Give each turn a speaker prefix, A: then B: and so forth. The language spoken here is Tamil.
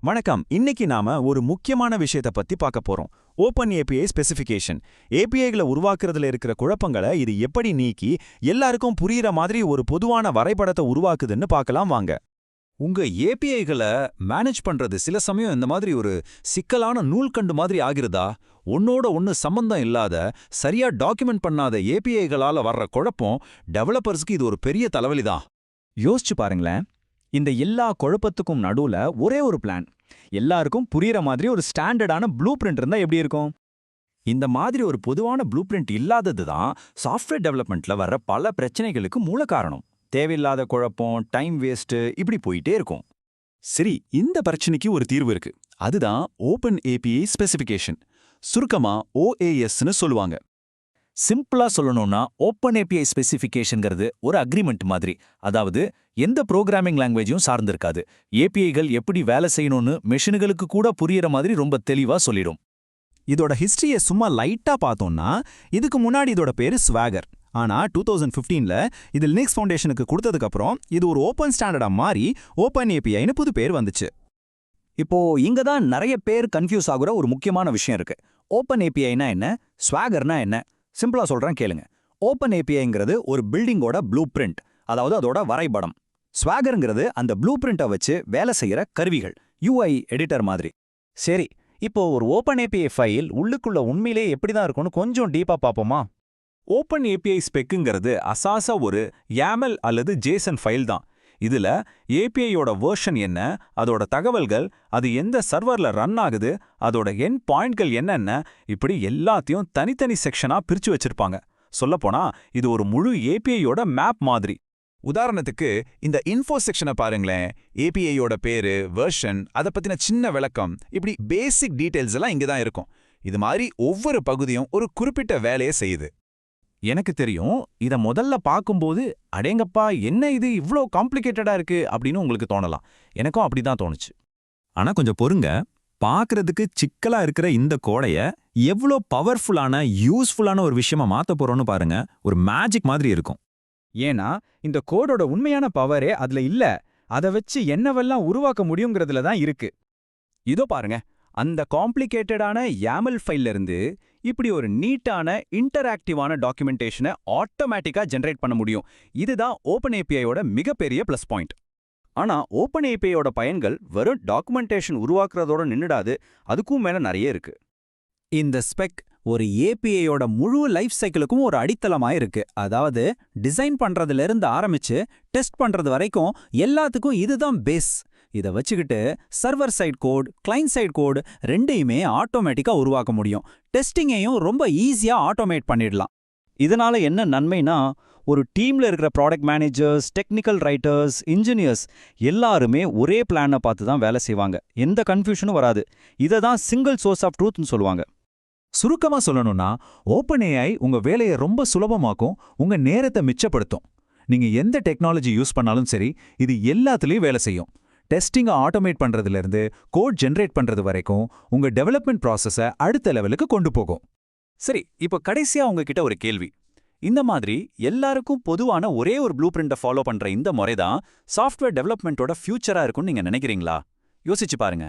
A: வணக்கம். இன்னைக்கு நாம ஒரு முக்கியமான விஷயத்தை பத்தி பார்க்க போறோம். Open API specification. ஏபிஐகளை உருவாக்குறதுல இருக்கிற குழப்பங்களை இது எப்படி நீக்கி எல்லாருக்கும் புரியுற மாதிரி ஒரு பொதுவான வரைபடத்தை உருவாக்குதுன்னு பார்க்கலாம் வாங்க.
B: உங்க ஏபிஐகளை மேனேஜ் பண்றது சில சமயம் இந்த மாதிரி ஒரு சிக்கலான நூல்கண்டு மாதிரி ஆகிறதா? ஒன்னோட ஒன்னு சம்பந்தம் இல்லாத, சரியா டாக்குமெண்ட் பண்ணாத ஏபிஐகளால வர்ற குழப்பம் டெவலப்பர்ஸ்க்கு இது ஒரு பெரிய தலைவலிதான்.
C: யோசிச்சு பாருங்களேன். இந்த எல்லா குழப்பத்துக்கும் நடுவுல ஒரே ஒரு பிளான், எல்லாருக்கும் புரியுற மாதிரி ஒரு ஸ்டாண்டர்டான ப்ளூ பிரிண்ட் இருந்தா எப்படி இருக்கும்?
B: இந்த மாதிரி ஒரு பொதுவான ப்ளூ பிரிண்ட் இல்லாதது தான் சாஃப்ட்வேர் டெவலப்மெண்ட்ல வர்ற பல பிரச்சனைகளுக்கு மூல காரணம். தேவையில்லாத குழப்பம், டைம் வேஸ்ட், இப்படி போயிட்டே இருக்கும்.
A: சரி, இந்த பிரச்சனைக்கு ஒரு தீர்வு இருக்கு. அதுதான் ஓபன் ஏபிஐ ஸ்பெசிஃபிகேஷன். சுருக்கமா OASன்னு சொல்லுவாங்க.
B: சிம்பிளா சொல்லணும்னா ஓப்பன் ஏபிஐ ஸ்பெசிஃபிகேஷன்ங்கிறது ஒரு அக்ரிமெண்ட் மாதிரி. அதாவது எந்த ப்ரோக்ராமிங் லாங்குவேஜும் சார்ந்திருக்காது. ஏபிஐகள் எப்படி வேலை செய்யணும்னு மெஷின்களுக்கு கூட புரியுற மாதிரி ரொம்ப தெளிவா சொல்லிடும்.
A: இதோட ஹிஸ்டரியை சும்மா லைட்டா பார்த்தோம்னா, இதுக்கு முன்னாடி இதோட பேரு ஸ்வாகர். ஆனா 2015ல இது லினக்ஸ் ஃபவுண்டேஷனுக்கு கொடுத்ததுக்கு அப்புறம் இது ஒரு ஓப்பன் ஸ்டாண்டர்டா மாறி ஓப்பன் ஏபிஐன்னு புது பேர் வந்துச்சு.
C: இப்போ இங்க தான் நிறைய பேர் கன்ஃபியூஸ் ஆகுற ஒரு முக்கியமான விஷயம் இருக்கு. ஓப்பன் ஏபிஐனா என்ன, ஸ்வாகர்னா என்ன? சிம்பிளா சொல்றேன் கேளுங்க. ஓப்பன் ஏபிஐங்கிறது ஒரு பில்டிங்கோட ப்ளூ பிரிண்ட், அதாவது அதோட வரைபடம். ஸ்வாகர்ங்கிறது அந்த ப்ளூ பிரிண்ட்டை வச்சு வேலை செய்யற கருவிகள், UI எடிட்டர் மாதிரி.
D: சரி, இப்போ ஒரு ஓப்பன் ஏபிஐ ஃபைல் உள்ளுக்குள்ள உண்மையிலே எப்படிதான் இருக்கும்னு கொஞ்சம் டீப்பா பாப்போமா?
A: ஓப்பன் ஏபிஐ ஸ்பெக்குங்கிறது அசாசா ஒரு YAML அல்லது JSON ஃபைல் தான். இதுல ஏபிஐயோட வெர்ஷன் என்ன, அதோட தகவல்கள், அது எந்த சர்வர்ல ரன் ஆகுது, அதோட எண்ட் பாயிண்ட்கள் என்னென்ன, இப்படி எல்லாத்தையும் தனித்தனி செக்ஷனா பிரிச்சு வச்சிருப்பாங்க. சொல்லப்போனா இது ஒரு முழு ஏபிஐயோட மேப் மாதிரி. உதாரணத்துக்கு இந்த இன்ஃபோ செக்ஷனை பாருங்களேன். ஏபிஐயோட பேரு, வெர்ஷன், அதை பத்தின சின்ன விளக்கம், இப்படி பேசிக் டீடைல்ஸ் எல்லாம் இங்க தான் இருக்கும். இது மாதிரி ஒவ்வொரு பகுதியும் ஒரு குறிப்பிட்ட வேலையை செய்யுது.
D: எனக்கு தெரியும், இத முதல்ல பார்க்கும்போது அடேங்கப்பா என்ன இது இவ்ளோ காம்ப்ளிகேட்டடா இருக்கு அப்படின்னு உங்களுக்கு தோணலாம். எனக்கும் அப்படிதான் தோணுச்சு.
B: ஆனா கொஞ்சம் பொறுங்க. பார்க்கறதுக்கு சிக்கலா இருக்கிற இந்த கோடைய எவ்வளோ பவர்ஃபுல்லான, யூஸ்ஃபுல்லான ஒரு விஷயமா மாத்த போறோம்னு பாருங்க. ஒரு மேஜிக் மாதிரி இருக்கும்.
C: ஏன்னா இந்த கோடோட உண்மையான பவரே அதுல இல்ல. அதை வச்சு என்னவெல்லாம் உருவாக்க முடியுங்கிறதுல தான் இருக்கு.
A: இதோ பாருங்க, அந்த காம்ப்ளிகேட்டடான YAML ஃபைல்ல இருந்து இப்படி ஒரு நீட்டான இன்டராக்டிவான டாக்குமெண்டேஷனை ஆட்டோமேட்டிக்கா ஜெனரேட் பண்ண முடியும். இதுதான் ஓப்பன் ஏபிஐயோட மிகப்பெரிய ப்ளஸ் பாயிண்ட்.
C: ஆனா ஓப்பன் ஏபிஐயோட பயன்கள் வெறும் டாக்குமெண்டேஷன் உருவாக்குறதோட நின்னுடாது, அதுக்கும் மேல நிறைய இருக்கு. இந்த ஸ்பெக் ஒரு ஏபிஐயோட முழு லைஃப் சைக்கிளுக்கும் ஒரு அடித்தளமா இருக்கு. அதாவது டிசைன் பண்றதுல இருந்து ஆரம்பிச்சு டெஸ்ட் பண்றது வரைக்கும் எல்லாத்துக்கும் இதுதான் பேஸ். இதை வச்சுக்கிட்டு server side code, client side code ரெண்டையுமே ஆட்டோமேட்டிக்கா உருவாக்க முடியும். டெஸ்டிங்கையும் ரொம்ப ஈஸியா ஆட்டோமேட் பண்ணிடலாம். இதனால என்ன நன்மைனா, ஒரு டீம்ல இருக்கிற product managers, technical writers, engineers எல்லாருமே ஒரே பிளானை பார்த்து தான் வேலை செய்வாங்க. எந்த கன்ஃபியூஷனும் வராது. இதை தான் சிங்கிள் சோர்ஸ் ஆஃப் ட்ரூத்னு சொல்லுவாங்க.
B: சுருக்கமா சொல்லணும்னா, ஓப்பன் ஏஐ உங்க வேலையை ரொம்ப சுலபமாக்கும், உங்க நேரத்தை மிச்சப்படுத்தும். நீங்க எந்த டெக்னாலஜி யூஸ் பண்ணாலும் சரி, இது எல்லாத்துலயும் வேலை செய்யும். டெஸ்டிங்கை ஆட்டோமேட் பண்றதுல இருந்து கோட் ஜெனரேட் பண்றது வரைக்கும் உங்க டெவலப்மெண்ட் ப்ராசஸை அடுத்த லெவலுக்கு கொண்டு போகும்.
C: சரி, இப்போ கடைசியா உங்ககிட்ட ஒரு கேள்வி. இந்த மாதிரி எல்லாருக்கும் பொதுவான ஒரே ஒரு ப்ளூ பிரிண்ட்டை ஃபாலோ பண்ற இந்த முறை தான் சாஃப்ட்வேர் டெவலப்மெண்ட்டோட ஃபியூச்சரா இருக்கும்னு நீங்க நினைக்கிறீங்களா? யோசிச்சு பாருங்க.